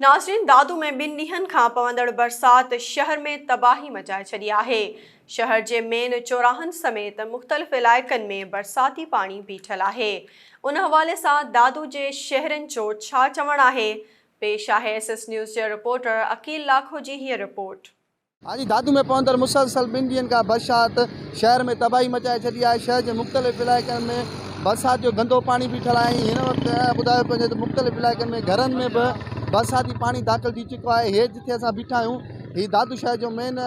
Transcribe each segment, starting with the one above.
नाज़रीन, दादू में 2 ॾींहनि खां पवंदड़ बरसात शहर में तबाही मचाए छॾी आहे। शहर जे मेन चौराहनि समेत मुख़्तलिफ़ इलाइक़नि में बरसाती पाणी बीठल आहे। उन हवाले सां दादू जे शहरनि जो छा चवणु आहे, पेश आहे SS न्यूज़ जे रिपोर्टर अकील लाखो जी हीअ रिपोर्ट। हाँ जी, दादू में पवंदड़ मुसलसल 2 ॾींहनि खां बरसात शहर में तबाही मचाए छॾी आहे। शहर जे मुख़्तलिफ़ इलाइक़नि में बरसात जो गंदो पाणी बीठल आहे। हिन वक़्तु ॿुधायो पियो त मुख़्तलिफ़ इलाइक़नि में घरनि में बि बरसाती पाणी दाख़िल थी चुको आहे। हे जिथे असां बीठा आहियूं, हीउ दादू शहर जो मेन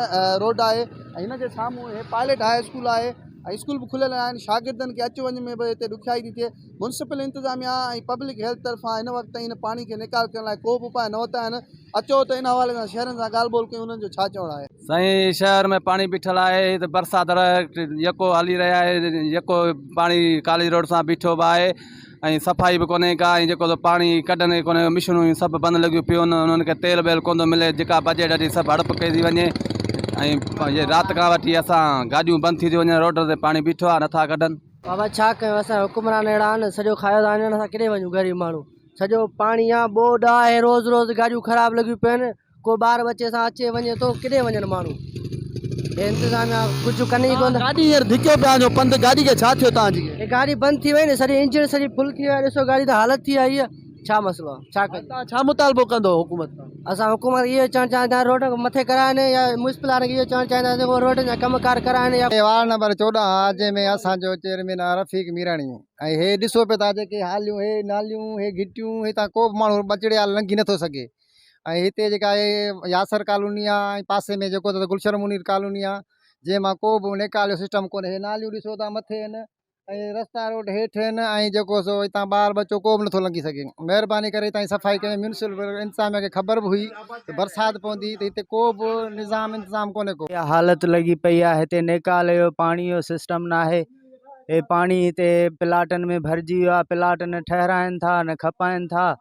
रोड आहे ऐं हिन जे साम्हूं हे पायलट हाई स्कूल आहे ऐं स्कूल बि खुलियल आहिनि। शागिर्दनि खे अच वञ में बि हिते ॾुखियाई थी थिए। म्युनिसिपल इंतिज़ामिया ऐं पब्लिक हेल्थ तरफ़ां हिन वक़्तु हिन पाणी खे निकाल करण लाइ को बि उपाय न वरिता आहिनि। अचो त इन हवाले सां शहरनि सां ॻाल्हि ॿोल कयूं, उन्हनि जो छा चवणु आहे। साईं, शहर में पानी बीठल आहे त बरसात यको हली रहिया आहे। यको पानी काली रोड सां बीठो बि आहे ऐं सफ़ाई बि कोन्हे का। ऐं जेको पाणी कढनि कोन्हे, मिशनूं सभु बंदि लॻियूं पियूं आहिनि। उन्हनि खे तेल वेल कोन थो मिले, जेका बजट अची सभु हड़प कई थी वञे ऐं राति खां वठी असां गाॾियूं बंदि थी वञनि, रोड ते पाणी बीठो आहे, नथा कढनि। बाबा छा कयूं, असां हुकुमरान अहिड़ा आहिनि, सॼो खायो था वञनि, असां किथे वञूं? ग़रीब माण्हू, सॼो पाणी आहे, ॿोॾ आहे, रोज़ रोज़ गाॾियूं ख़राबु लॻियूं पियूं आहिनि। को ॿार बचे सां अचे वञे थो, किथे वञनि माण्हू? इंतिज़ामिया कुझु कनि ई कोन। गाॾी हींअर धिकियो पिया जो पंधु, गाॾी खे छा थियो तव्हांजी? गाॾी बंदि थी वई न, सॼी इंजन सॼी फुल थी वई। ॾिसो गाॾी त हालत थी आई आहे। छा मसइलो आहे? छा कयूं? छा मुतालबो कंदो हुकूमत खां? असां हुकूमत इहो चवणु चाहींदा रोड मथे कराइनि, या म्युनिसिपल वारनि खे इहो चवणु चाहींदासीं उहो रोड जा कमकार कराइनि। या वार्ड नंबर 14 जंहिंमें असांजो चेयरमैन आहे रफ़ीक मीराणी ऐं हे ॾिसो पिया था जेके हालियूं, हे नालियूं, हे गिटियूं, हितां को बि माण्हू बचड़े हाल लंघी नथो सघे। ऐं हिते जेका आहे यासर कॉलोनी आहे ऐं पासे में जेको त गुलशन मुनीर कॉलोनी आहे, जंहिंमां को बि निकाल जो सिस्टम कोन्हे। हे नालियूं ॾिसो था मथे आहिनि ऐं रस्ता रोड हेठि आहिनि ऐं जेको सो हितां ॿार बचो को बि नथो लंघी सघे। महिरबानी करे हितां सफ़ाई कयो। म्युनिसिपल इंतिज़ामिया खे ख़बर बि हुई त बरसाति पवंदी, त हिते को बि निज़ाम इंतिज़ाम कोन्हे को। हालत लगी पई आहे, हिते निकाल जो पाणी जो सिस्टम न आहे। हे पाणी हिते प्लाटनि में भरिजी वियो आहे, प्लाट न ठहिराइनि था न खपाइनि था।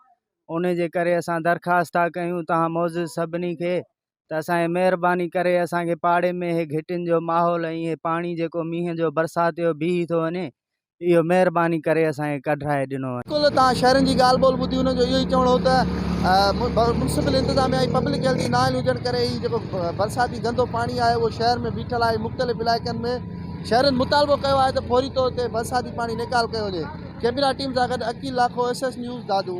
उन जे करे असां दरख़्वास्त था कयूं तव्हां मौजूद सभिनी खे त असांखे महिरबानी करे असांखे पाड़े में हे घिटियुनि जो माहौल ऐं हे पाणी जेको मींहं जो बरसाति जो बीह थो वञे, इहो महिरबानी करे असांखे कढाए ॾिनो वञे। बिल्कुलु तव्हां शहरनि जी ॻाल्हि ॿोल ॿुधी, हुनजो इहो ई चवणो हो त म्युनिसिपल इंतिज़ामिया ऐं पब्लिक हेल्थ जी नाइल हुजण करे ही जेको बरसाती गंदो पाणी आहे उहो शहर में बीठल आहे। मुख़्तलिफ़ इलाइक़नि में शहरनि मुतालबो कयो आहे त फौरी तौर ते बरसाती पाणी निकाल कयो वञे। कैमरा टीम सां गॾु अकील लाखो, SS न्यूज़ दादू।